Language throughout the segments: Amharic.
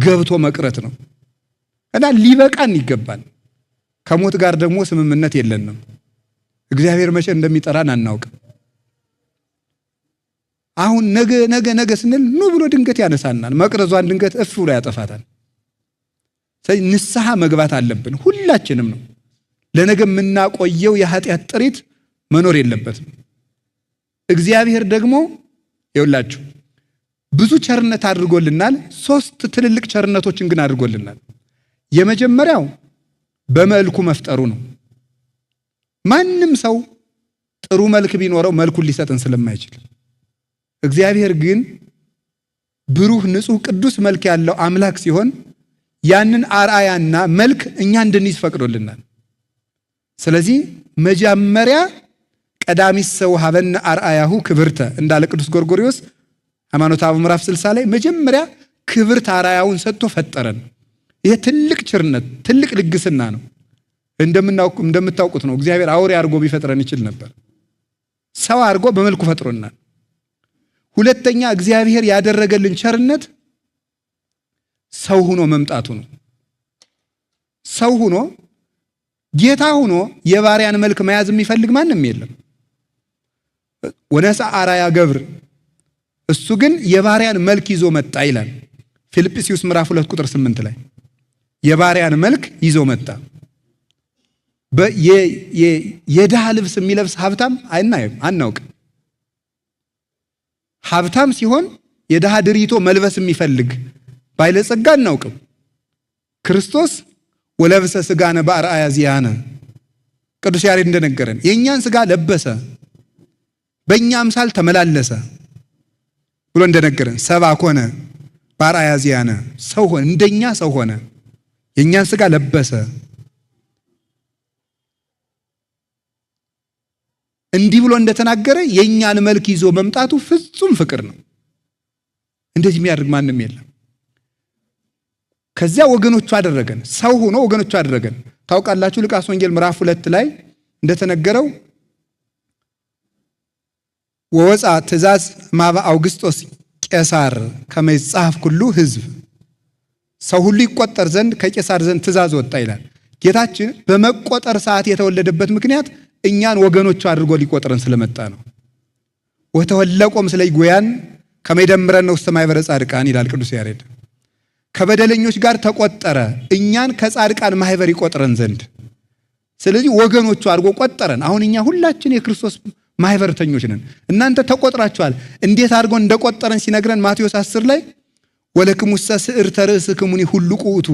ገብቶ መቅረት ነው እና ሊበቃን ይገባል። ከሞት ጋር ደግሞ ስምምነት የለንም። እግዚአብሔር መቼ እንደሚጠራን አናውቅም። አሁን ነገ ስንል ኑ ብሎ ድንገት ያነሳናል። መቅረዟን ድንገት እፍ ብሎ ያጠፋታል። ስለዚህ ንስሐ መግባት አለብን ሁላችንም ነው። ለነገ የምናቆየው የኃጢአት ጥሪት መኖር የለበትም። እግዚአብሔር ደግሞ ይውላችሁ ብዙ ቸርነት አድርጎልናል። 3 ትልልቅ ቸርነቶችን ግን አድርጎልናል። የመጀመሪያው በመልኩ መፍጠሩ ነው። ማንም ሰው ጥሩ መልክ ቢኖረው መልኩን ሊሰጥን ስለማይችል እግዚአብሔር ግን ብሩህ ንጹህ ቅዱስ መልክ ያለው አምላክ ሲሆን ያንን አርአያና መልክ እኛ እንድንይዝ ፈቅዶልናል። ስለዚህ መጀመሪያ ቀዳሚ ሰው ሀበነ አርአያሁ ክብርተ እንዳለ ቅዱስ ጎርጎርዮስ ሃይማኖተ አበው ምዕራፍ 60 ላይ መጀመሪያ ክብርት አርአያውን ሰጥቶ ፈጠረን። ይሄ ትልቅ ቸርነት ትልቅ ልግስና ነው። እንደምታውቁት ነው እግዚአብሔር አውሬ አድርጎ ቢፈጥረን ይችል ነበር። ሰው አድርጎ በመልኩ ፈጥሮናል። ሁለተኛ እግዚአብሔር ያደረገልን ቸርነት ሰው ሆኖ መምጣቱ ነው። ሰው ሆኖ ጌታ ሆኖ የባሪያን መልክ መያዝ የሚፈልግ ማንም የለም። ወነሳ አርአያ ገብር እሱ ግን የባሪያን መልክ ይዞ መጣ ይላል ፊልጵስዩስ ምዕራፍ 2 ቁጥር 8 ላይ የባሪያን መልክ ይዞ መጣ። የድሃ ልብስ የሚለብስ ሀብታም አናውቅም። ሀብታም ሲሆን የድሃ ድሪቶ መልበስ የሚፈልግ ባይለጸጋ አናውቅም። ክርስቶስ ወለብሰ ሥጋነ በአርአያ ዚአነ ቅዱስ ያሬድ እንደነገረን የእኛን ሥጋ ለበሰ በእኛ አምሳል ተመላለሰ ብሎ እንደነገረን ሰብአ ኮነ በአርአያ ዚአነ ሰው ሆነ እንደኛ ሰው ሆነ የእኛን ሥጋ ለበሰ። እንዲህ ብሎ እንደተናገረ የእኛን መልክ ይዞ መምጣቱ ፍጹም ፍቅር ነው። እንደዚህ የሚያደርግ ማንም የለም። ከዚያ ወገኖቹ አደረገን። ሰው ሆኖ ወገኖቹ አደረገን። ታውቃላችሁ ሉቃስ ወንጌል ምዕራፍ 2 ላይ እንደተነገረው ወወፃ ትእዛዝ ማባ አውግስጦስ ቄሳር ከመ ይጻፍ ኩሉ ሕዝብ ሰው ሁሉ ይቆጠር ዘንድ ከቄሳር ዘንድ ትእዛዝ ወጣ ይላል። ጌታችን በመቆጠር ሰዓት የተወለደበት ምክንያት እኛን ወገኖቹ አድርጎ ሊቆጥረን ስለመጣ ነው። ወተወለቆም ስለ ይጎያን ከመ ይደምረነ ውስተ ማኅበረ ጻድቃን ይላል ቅዱስ ያሬድ። ከበደለኞች ጋር ተቆጠረ እኛን ከጻድቃን ማኅበር ይቆጥረን ዘንድ። ስለዚህ ወገኖቹ አድርጎ ቆጠረን። አሁን እኛ ሁላችን የክርስቶስ ማኅበርተኞች ነን። እናንተ ተቆጥራችኋል። እንዴት አድርጎ እንደቆጠረን ሲነግረን ማቴዎስ 10 ላይ ወለክሙሰ ስዕርተ ርእስክሙኒ ሁሉ ቁኡቱ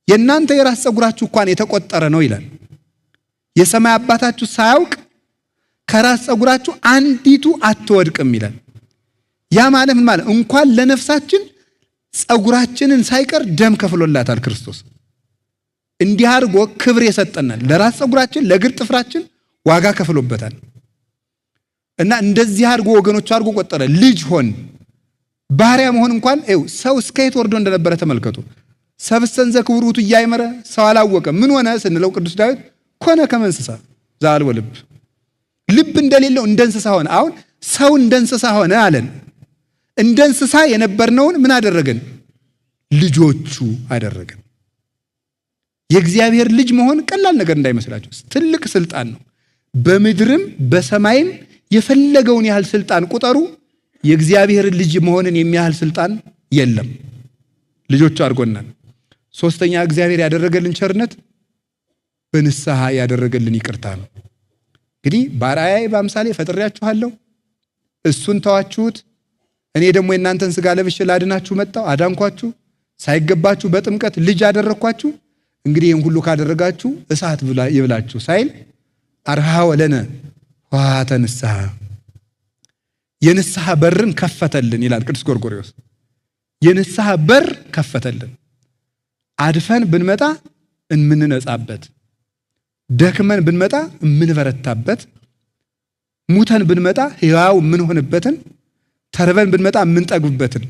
የእናንተ የራስ ፀጉራችሁ እንኳን የተቆጠረ ነው ይላል። የሰማይ አባታችሁ ሳያውቅ ከራስ ፀጉራችሁ አንዲቱ አትወድቅም ይላል። ያ ማለት ምን ማለት? እንኳን ለነፍሳችን ፀጉራችንን ሳይቀር ደም ከፍሎላታል ክርስቶስ። እንዲህ አድርጎ ክብር የሰጠናል። ለራስ ፀጉራችን ለእግር ጥፍራችን ዋጋ ከፍሎበታል። እና እንደዚህ አድርጎ ወገኖቹ አድርጎ ቆጠረ። ልጅ ሆን ባሪያ መሆን እንኳን ሰው እስከ የት ወርዶ እንደነበረ ተመልከቱ። ሰብእሰን ዘክቡር ውእቱ ኢያእመረ ሰው አላወቀ ምን ሆነ ስንለው ቅዱስ ዳዊት ኮነ ከመ እንስሳ ዘአልቦ ልብ ልብ እንደሌለው እንደ እንስሳ ሆነ። አሁን ሰው እንደ እንስሳ ሆነ አለን። እንደ እንስሳ የነበርነውን ምን አደረገን? ልጆቹ አደረገን። የእግዚአብሔር ልጅ መሆን ቀላል ነገር እንዳይመስላችሁ ትልቅ ስልጣን ነው። በምድርም በሰማይም የፈለገውን ያህል ስልጣን ቁጠሩ፣ የእግዚአብሔር ልጅ መሆንን የሚያህል ስልጣን የለም። ልጆቹ አድርጎናል። ሶስተኛ እግዚአብሔር ያደረገልን ቸርነት በንስሐ ያደረገልን ይቅርታ ነው። እንግዲህ በአርአያዬ በአምሳሌ ፈጥሬያችኋለሁ፣ እሱን ተዋችሁት፣ እኔ ደግሞ የእናንተን ሥጋ ለብሼ ላድናችሁ መጣሁ፣ አዳንኳችሁ፣ ሳይገባችሁ በጥምቀት ልጅ አደረግኳችሁ። እንግዲህ ይህን ሁሉ ካደረጋችሁ እሳት ይብላችሁ ሳይል አርሃ ወለነ ውሃተ ንስሐ የንስሐ በርን ከፈተልን ይላል ቅዱስ ጎርጎርዮስ። የንስሐ በር ከፈተልን። አድፈን ብንመጣ እምንነጻበት፣ ደክመን ብንመጣ እምንበረታበት፣ ሙተን ብንመጣ ሕያው የምንሆንበትን፣ ተርበን ብንመጣ የምንጠግብበትን፣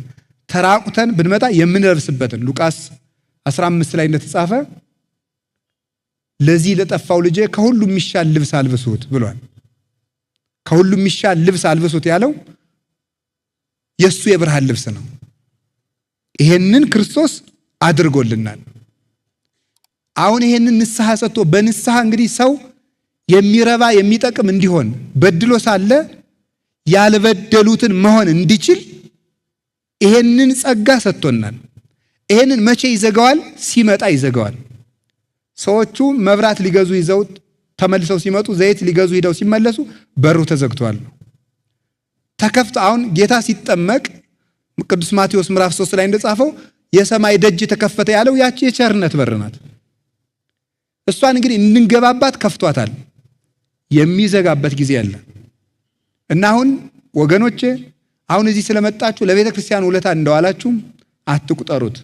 ተራቁተን ብንመጣ የምንለብስበትን ሉቃስ 15 ላይ እንደተጻፈ ለዚህ ለጠፋው ልጄ ከሁሉ የሚሻል ልብስ አልብሱት ብሏል። ከሁሉ የሚሻል ልብስ አልብሱት ያለው የሱ የብርሃን ልብስ ነው። ይሄንን ክርስቶስ አድርጎልናል። አሁን ይሄንን ንስሐ ሰጥቶ በንስሐ እንግዲህ ሰው የሚረባ የሚጠቅም እንዲሆን በድሎ ሳለ ያልበደሉትን መሆን እንዲችል ይሄንን ጸጋ ሰጥቶናል። ይሄንን መቼ ይዘጋዋል? ሲመጣ ይዘጋዋል። ሰዎቹ መብራት ሊገዙ ይዘው ተመልሰው ሲመጡ ዘይት ሊገዙ ሄደው ሲመለሱ በሩ ተዘግቷል። ተከፍቶ አሁን ጌታ ሲጠመቅ ቅዱስ ማቴዎስ ምዕራፍ 3 ላይ እንደጻፈው የሰማይ ደጅ ተከፈተ ያለው ያቺ የቸርነት በር ናት። እሷን እንግዲህ እንድንገባባት ከፍቷታል። የሚዘጋበት ጊዜ አለ እና አሁን ወገኖቼ አሁን እዚህ ስለመጣችሁ ለቤተ ክርስቲያን ውለታ እንደዋላችሁ አትቁጠሩት።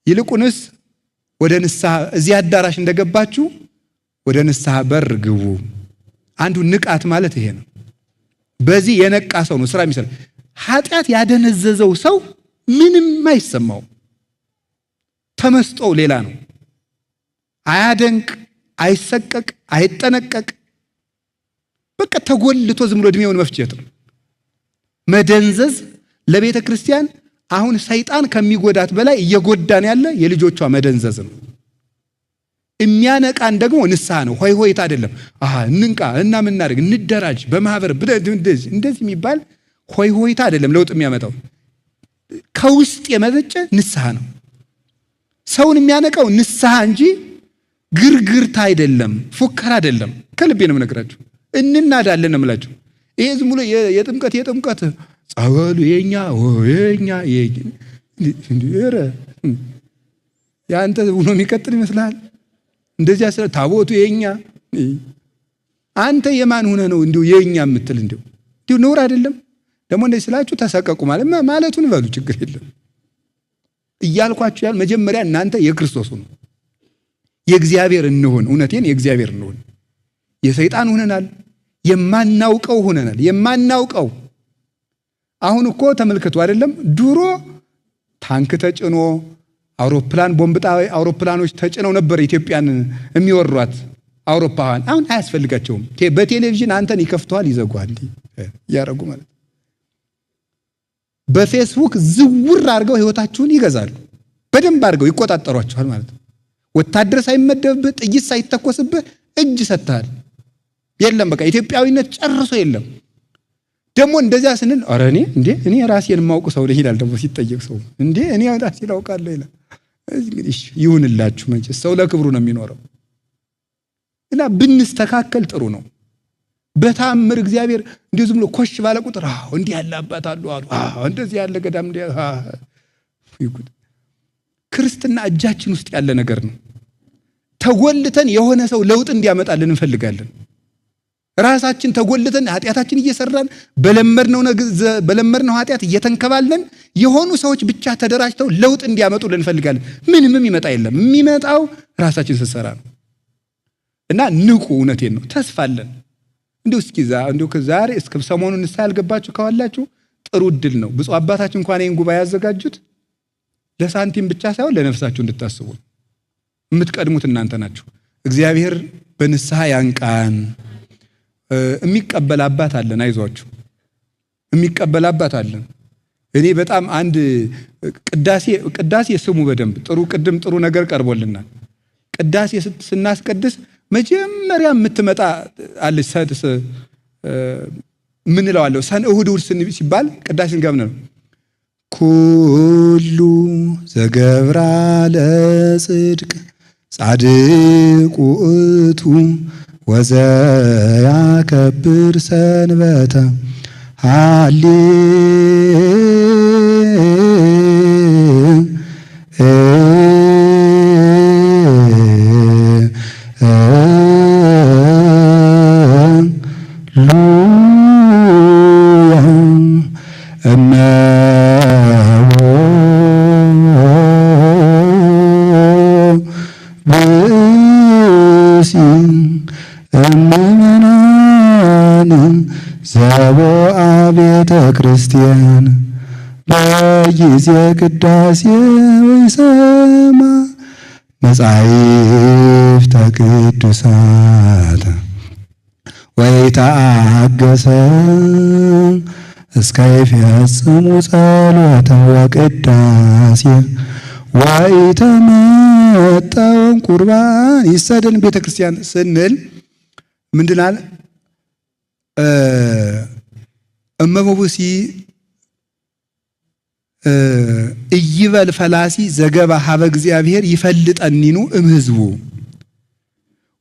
ይልቁንስ ወደ ንስሐ እዚህ አዳራሽ እንደገባችሁ ወደ ንስሐ በር ግቡ። አንዱ ንቃት ማለት ይሄ ነው። በዚህ የነቃ ሰው ነው ስራ የሚሰራ። ኃጢአት ያደነዘዘው ሰው ምንም አይሰማው፣ ተመስጦው ሌላ ነው። አያደንቅ፣ አይሰቀቅ፣ አይጠነቀቅ። በቃ ተጎልቶ ዝም ብሎ እድሜውን መፍጀት ነው። መደንዘዝ ለቤተ ክርስቲያን አሁን ሰይጣን ከሚጎዳት በላይ እየጎዳን ያለ የልጆቿ መደንዘዝ ነው። የሚያነቃን ደግሞ ንስሐ ነው። ሆይ ሆይታ አይደለም። እንንቃ እና ምን እናድርግ እንደራጅ በማህበር እንደዚህ የሚባል ሆይ ሆይታ አይደለም። ለውጥ የሚያመጣው ከውስጥ የመነጨ ንስሐ ነው። ሰውን የሚያነቃው ንስሐ እንጂ ግርግርታ አይደለም፣ ፉከራ አይደለም። ከልቤ ነው የምነግራችሁ። እንናዳለን ነው የምላችሁ። ይሄ ዝም ብሎ የጥምቀት ጸበሉ የኛ ያንተ ብሎ የሚቀጥል ይመስላል። እንደዚያ ስለ ታቦቱ የኛ አንተ የማን ሆነ ነው እንዲሁ የኛ የምትል እንዲሁ ነውር አይደለም? ደግሞ እንደዚህ ስላችሁ ተሰቀቁ ማለቱን በሉ ችግር የለም እያልኳችሁ ያል መጀመሪያ እናንተ የክርስቶስ ነው የእግዚአብሔር እንሆን። እውነቴን የእግዚአብሔር እንሆን። የሰይጣን ሆነናል፣ የማናውቀው ሆነናል። የማናውቀው አሁን እኮ ተመልከቱ አይደለም ድሮ ታንክ ተጭኖ አውሮፕላን ቦምብጣዊ አውሮፕላኖች ተጭነው ነበር ኢትዮጵያን የሚወሯት አውሮፓውያን። አሁን አያስፈልጋቸውም። በቴሌቪዥን አንተን ይከፍቷል፣ ይዘጓል ያረጉ ማለት። በፌስቡክ ዝውር አድርገው ህይወታችሁን ይገዛሉ። በደንብ አድርገው ይቆጣጠሯችኋል ማለት ነው። ወታደር ሳይመደብብህ ጥይት ሳይተኮስብህ እጅ ሰጥተሃል። የለም በቃ ኢትዮጵያዊነት ጨርሶ የለም። ደግሞ እንደዚያ ስንል ኧረ እኔ ራሴን የማውቅ ሰው ነኝ ይላል። ደግሞ ሲጠየቅ ሰው እኔ ራሴን አውቃለሁ ይላል። እንግዲህ ይሁንላችሁ፣ መቼስ ሰው ለክብሩ ነው የሚኖረው እና ብንስተካከል ጥሩ ነው። በታምር እግዚአብሔር እንዲሁ ዝም ብሎ ኮሽ ባለ ቁጥር እንዲህ ያለ አባት አሉ እንደዚህ ያለ ገዳም ይጉድ። ክርስትና እጃችን ውስጥ ያለ ነገር ነው። ተጎልተን የሆነ ሰው ለውጥ እንዲያመጣልን እንፈልጋለን። ራሳችን ተጎልተን ኃጢአታችን እየሰራን በለመድነው ኃጢአት እየተንከባለን የሆኑ ሰዎች ብቻ ተደራጅተው ለውጥ እንዲያመጡልን እንፈልጋለን። ምንም ይመጣ የለም። የሚመጣው ራሳችን ስንሰራ ነው። እና ንቁ። እውነቴን ነው። ተስፋለን። እንዲሁ ከዛሬ እስከ ሰሞኑን ንስሐ ያልገባችሁ ካዋላችሁ ጥሩ እድል ነው። ብፁዕ አባታችን እንኳን ይህን ጉባኤ ያዘጋጁት ለሳንቲም ብቻ ሳይሆን ለነፍሳችሁ እንድታስቡ። የምትቀድሙት እናንተ ናችሁ። እግዚአብሔር በንስሐ ያንቃን። የሚቀበል አባት አለን። አይዟችሁ፣ የሚቀበል አባት አለን። እኔ በጣም አንድ ቅዳሴ ስሙ በደንብ ጥሩ ነገር ቀርቦልናል። ቅዳሴ ስናስቀድስ መጀመሪያ የምትመጣ አለች። ምን እለዋለሁ? ሰን እሁድ ሲባል ቅዳሴን ገብነ ነው ኩሉ ዘገብራ ለጽድቅ ጻድቁ እቱ ወዘያከብር ሰንበተ ሃሌ ዘቦአ ቤተ ክርስቲያን በጊዜ ቅዳሴ ወይሰማ መጻሕፍተ ቅዱሳት ወይተአገሰ እስከ ይፈጽሙ ጸሎተ ወቅዳሴ ወኢተመጠውን ቁርባን ይሰደን። ቤተክርስቲያን ስንል ምንድናል? እመቦቡሲ እይበል ፈላሲ ዘገባ ሀበ እግዚአብሔር ይፈልጠኒኑ እምሕዝቡ።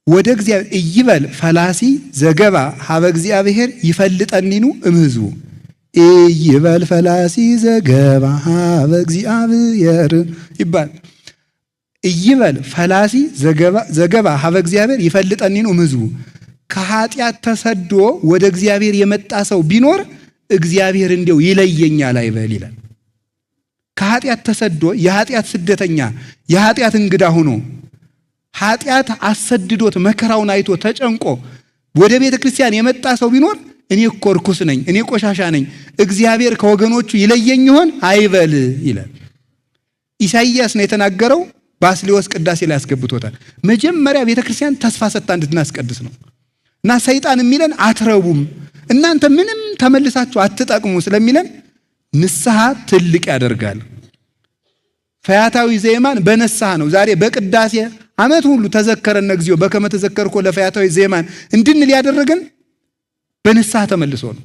ወደ እግዚአብሔር እይበል ፈላሲ ዘገባ ሀበ እግዚአብሔር ይፈልጠኒኑ እምሕዝቡ። እይበል ፈላሲ ዘገባ ሀበ እግዚአብሔር ይባል። እይበል ፈላሲ ዘገባ ሀበ እግዚአብሔር ይፈልጠኒኑ እምሕዝቡ። ከኃጢአት ተሰዶ ወደ እግዚአብሔር የመጣ ሰው ቢኖር እግዚአብሔር እንዲያው ይለየኛል አይበል ይላል። ከኃጢአት ተሰዶ የኃጢአት ስደተኛ የኃጢአት እንግዳ ሆኖ ኃጢአት አሰድዶት መከራውን አይቶ ተጨንቆ ወደ ቤተ ክርስቲያን የመጣ ሰው ቢኖር እኔ እኮ ርኩስ ነኝ፣ እኔ ቆሻሻ ነኝ፣ እግዚአብሔር ከወገኖቹ ይለየኝ ይሆን አይበል ይላል። ኢሳይያስ ነው የተናገረው። ባስልዮስ ቅዳሴ ላይ ያስገብቶታል። መጀመሪያ ቤተ ክርስቲያን ተስፋ ሰጥታ እንድትናስቀድስ ነው። እና ሰይጣን የሚለን አትረቡም፣ እናንተ ምንም ተመልሳችሁ አትጠቅሙ ስለሚለን ንስሐ ትልቅ ያደርጋል። ፈያታዊ ዘየማን በንስሐ ነው። ዛሬ በቅዳሴ ዓመት ሁሉ ተዘከረነ እግዚኦ በከመ ተዘከርኮ ለፈያታዊ ዘየማን እንድንል ያደረገን በንስሐ ተመልሶ ነው።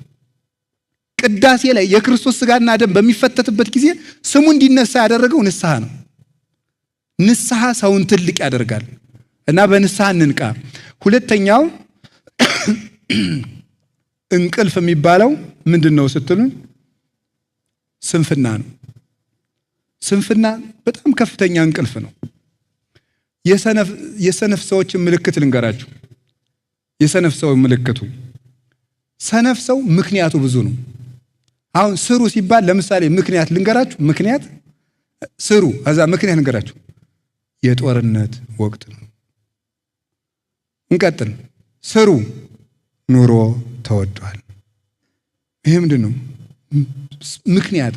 ቅዳሴ ላይ የክርስቶስ ሥጋና ደም በሚፈተትበት ጊዜ ስሙ እንዲነሳ ያደረገው ንስሐ ነው። ንስሐ ሰውን ትልቅ ያደርጋል እና በንስሐ እንንቃ። ሁለተኛው እንቅልፍ የሚባለው ምንድነው ስትሉን ስንፍና ነው። ስንፍና በጣም ከፍተኛ እንቅልፍ ነው። የሰነፍ ሰዎችን ምልክት ልንገራችሁ። የሰነፍ ሰው ምልክቱ ሰነፍ ሰው ምክንያቱ ብዙ ነው። አሁን ስሩ ሲባል ለምሳሌ ምክንያት ልንገራችሁ። ምክንያት ስሩ ከዛ ምክንያት ልንገራችሁ። የጦርነት ወቅት ነው። እንቀጥል። ስሩ ኑሮ ተወዷል። ይሄ ምንድነው? ምክንያት።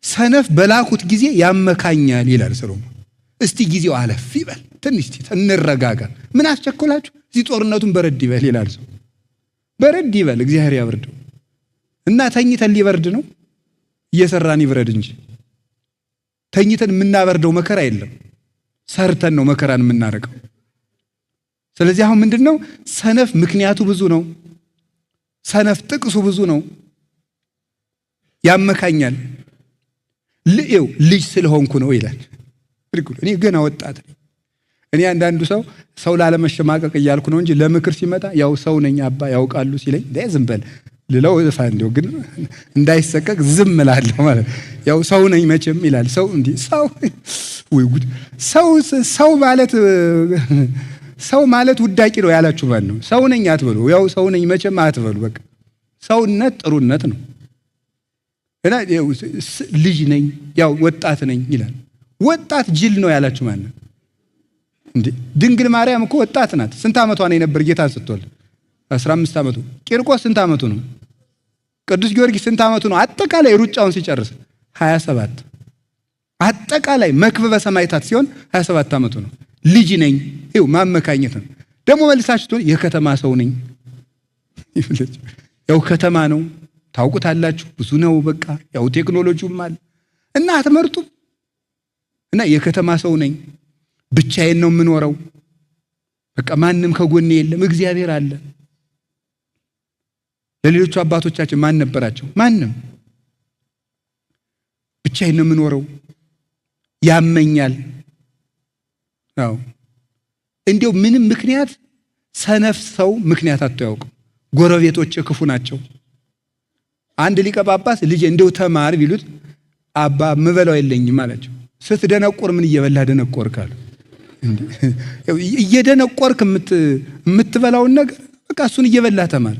ሰነፍ በላኩት ጊዜ ያመካኛል ይላል ሰሎሞን። እስቲ ጊዜው አለፍ ይበል፣ ትንሽ እንረጋጋ፣ ምን አስቸኮላችሁ? እዚህ ጦርነቱን በረድ ይበል ይላል ሰው። በረድ ይበል እግዚአብሔር ያብርደው እና ተኝተን ሊበርድ ነው? እየሰራን ይብረድ እንጂ ተኝተን የምናበርደው መከራ የለም። ሰርተን ነው መከራን የምናረቀው። ስለዚህ አሁን ምንድነው? ሰነፍ ምክንያቱ ብዙ ነው። ሰነፍ ጥቅሱ ብዙ ነው። ያመካኛል። ልጅ ስለሆንኩ ነው ይላል። እኔ ገና ወጣት ነኝ። እኔ አንዳንዱ ሰው ላለመሸማቀቅ እያልኩ ነው እንጂ ለምክር ሲመጣ ያው ሰው ነኝ አባ ያውቃሉ ሲለኝ ዝም በል ልለው እፋ እንደው ግን እንዳይሰቀቅ ዝም እላለሁ ማለት ያው ሰው ነኝ መቼም ይላል ሰው። እንዲህ ወይ ጉድ! ሰው ማለት ውዳቂ ነው ያላችሁ ማን ነው? ሰው ነኝ አትበሉ። ያው ሰው ነኝ መቼም አትበሉ። በቃ ሰውነት ጥሩነት ነው። እና ልጅ ነኝ ያው ወጣት ነኝ ይላል። ወጣት ጅል ነው ያላችሁ ማን ነው? እንዴ ድንግል ማርያም እኮ ወጣት ናት። ስንት ዓመቷ ነው የነበር ጌታን ስትወልድ? 15 ዓመቱ። ቂርቆስ ስንት ዓመቱ ነው? ቅዱስ ጊዮርጊስ ስንት ዓመቱ ነው? አጠቃላይ ሩጫውን ሲጨርስ 27። አጠቃላይ መክብበ ሰማዕታት ሲሆን 27 ዓመቱ ነው። ልጅ ነኝ ይኸው ማመካኘት ነው። ደግሞ መልሳችሁ የከተማ ሰው ነኝ ያው ከተማ ነው ታውቁታላችሁ፣ ብዙ ነው በቃ ያው ቴክኖሎጂውም አለ እና አትመርጡ እና የከተማ ሰው ነኝ ብቻዬን ነው የምኖረው፣ በቃ ማንም ከጎኔ የለም፣ እግዚአብሔር አለ። ለሌሎቹ አባቶቻችን ማን ነበራቸው? ማንም። ብቻዬን ነው የምኖረው፣ ያመኛል። አዎ እንዲያው ምንም ምክንያት ሰነፍ ሰው ምክንያት አያውቅም። ጎረቤቶች ክፉ ናቸው። አንድ ሊቀ ጳጳስ ልጅ እንደው ተማር ቢሉት አባ ምበላው የለኝም አላቸው። ስትደነቆር ምን እየበላህ ደነቆርክ አሉ። እየደነቆርክ የምትበላውን ነገር በቃ እሱን እየበላህ ተማር።